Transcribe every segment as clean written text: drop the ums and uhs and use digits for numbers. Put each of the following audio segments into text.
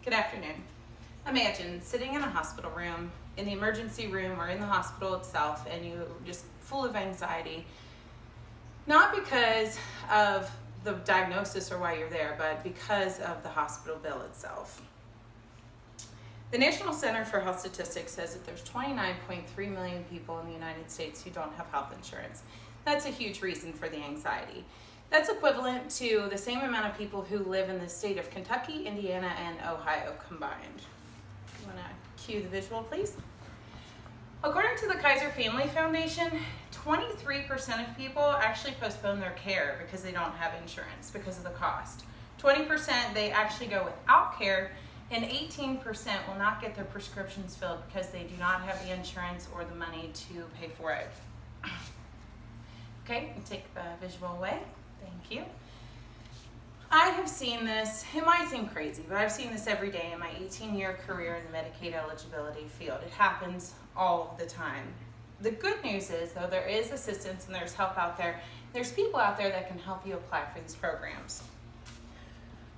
Good afternoon. Imagine sitting in a hospital room, in the emergency room or in the hospital itself, and you're just full of anxiety, not because of the diagnosis or why you're there, but because of the hospital bill itself. The National Center for Health Statistics says that there's 29.3 million people in the United States who don't have health insurance. That's a huge reason for the anxiety. That's equivalent to the same amount of people who live in the state of Kentucky, Indiana, and Ohio combined. You want to cue the visual, please? According to the Kaiser Family Foundation, 23% of people actually postpone their care because they don't have insurance because of the cost. 20% they actually go without care, and 18% will not get their prescriptions filled because they do not have the insurance or the money to pay for it. Okay, take the visual away. Thank you. I have seen this, it might seem crazy, but I've seen this every day in my 18-year career in the Medicaid eligibility field. It happens all the time. The good news is, though, there is assistance and there's help out there. There's people out there that can help you apply for these programs.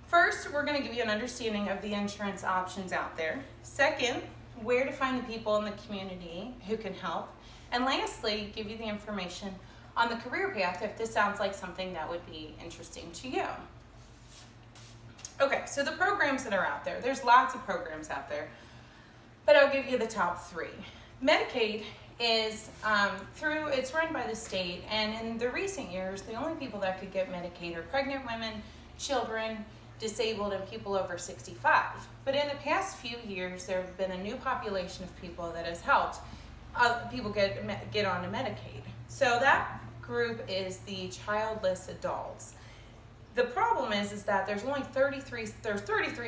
First, we're going to give you an understanding of the insurance options out there. Second, where to find the people in the community who can help. And lastly, give you the information on the career path if this sounds like something that would be interesting to you. Okay, so the programs that are out there, there's lots of programs out there, but I'll give you the top three. Medicaid is it's run by the state, and in the recent years, the only people that could get Medicaid are pregnant women, children, disabled, and people over 65. But in the past few years, there have been a new population of people that has helped people get onto Medicaid. So that group is the childless adults. The problem is that there's 33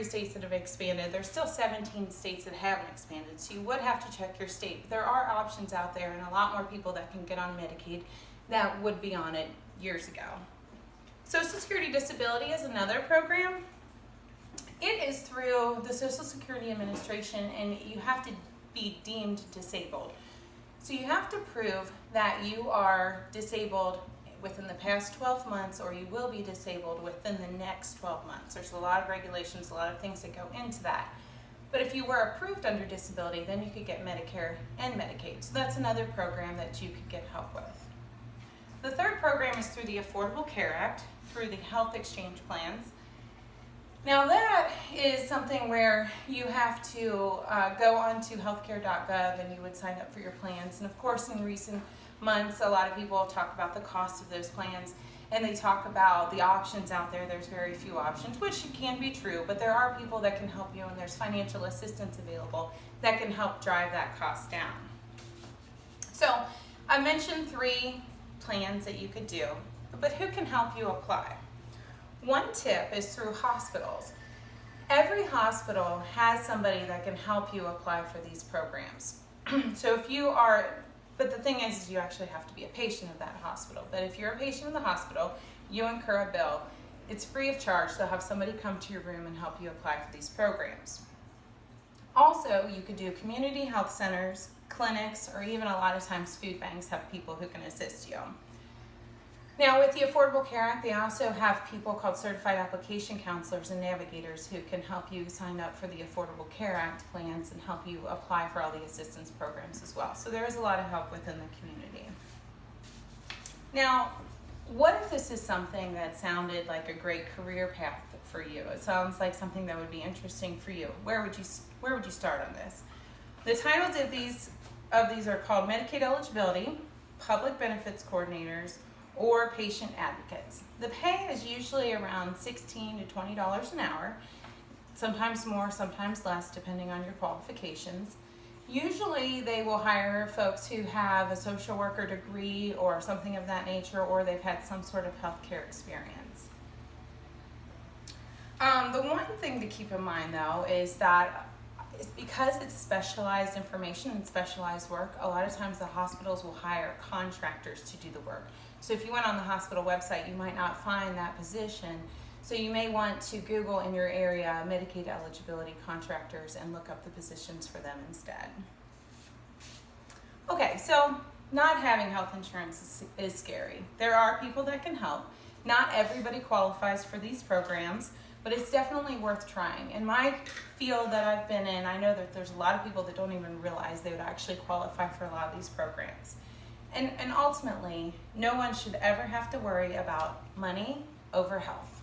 states that have expanded. There's still 17 states that haven't expanded, so you would have to check your state. There are options out there and a lot more people that can get on Medicaid that would be on it years ago. Social Security Disability is another program. It is through the Social Security Administration, and you have to be deemed disabled. So you have to prove that you are disabled within the past 12 months, or you will be disabled within the next 12 months. There's a lot of regulations, a lot of things that go into that. But if you were approved under disability, then you could get Medicare and Medicaid. So that's another program that you could get help with. The third program is through the Affordable Care Act, through the health exchange plans. Now that is something where you have to go onto healthcare.gov and you would sign up for your plans. And of course, in recent months, a lot of people talk about the cost of those plans, and they talk about the options out there. There's very few options, which can be true, but there are people that can help you, and there's financial assistance available that can help drive that cost down. So I mentioned 3 plans that you could do, but who can help you apply? One tip is through hospitals. Every hospital has somebody that can help you apply for these programs. So if you are, but the thing is you actually have to be a patient of that hospital. But if you're a patient of the hospital, you incur a bill. It's free of charge. They'll have somebody come to your room and help you apply for these programs. Also, you could do community health centers, clinics, or even a lot of times food banks have people who can assist you. Now, with the Affordable Care Act, they also have people called certified application counselors and navigators who can help you sign up for the Affordable Care Act plans and help you apply for all the assistance programs as well. So there is a lot of help within the community. Now, what if this is something that sounded like a great career path for you? It sounds like something that would be interesting for you. Where would you start on this? The titles of these are called Medicaid Eligibility, Public Benefits Coordinators, or patient advocates. The pay is usually around $16 to $20 an hour, sometimes more, sometimes less, depending on your qualifications. Usually they will hire folks who have a social worker degree or something of that nature, or they've had some sort of healthcare experience. The one thing to keep in mind, though, is that because it's specialized information and specialized work, a lot of times the hospitals will hire contractors to do the work. So if you went on the hospital website, you might not find that position. So you may want to Google in your area Medicaid eligibility contractors and look up the positions for them instead. Okay, so not having health insurance is scary. There are people that can help. Not everybody qualifies for these programs, but it's definitely worth trying. In my field that I've been in, I know that there's a lot of people that don't even realize they would actually qualify for a lot of these programs. And ultimately, no one should ever have to worry about money over health.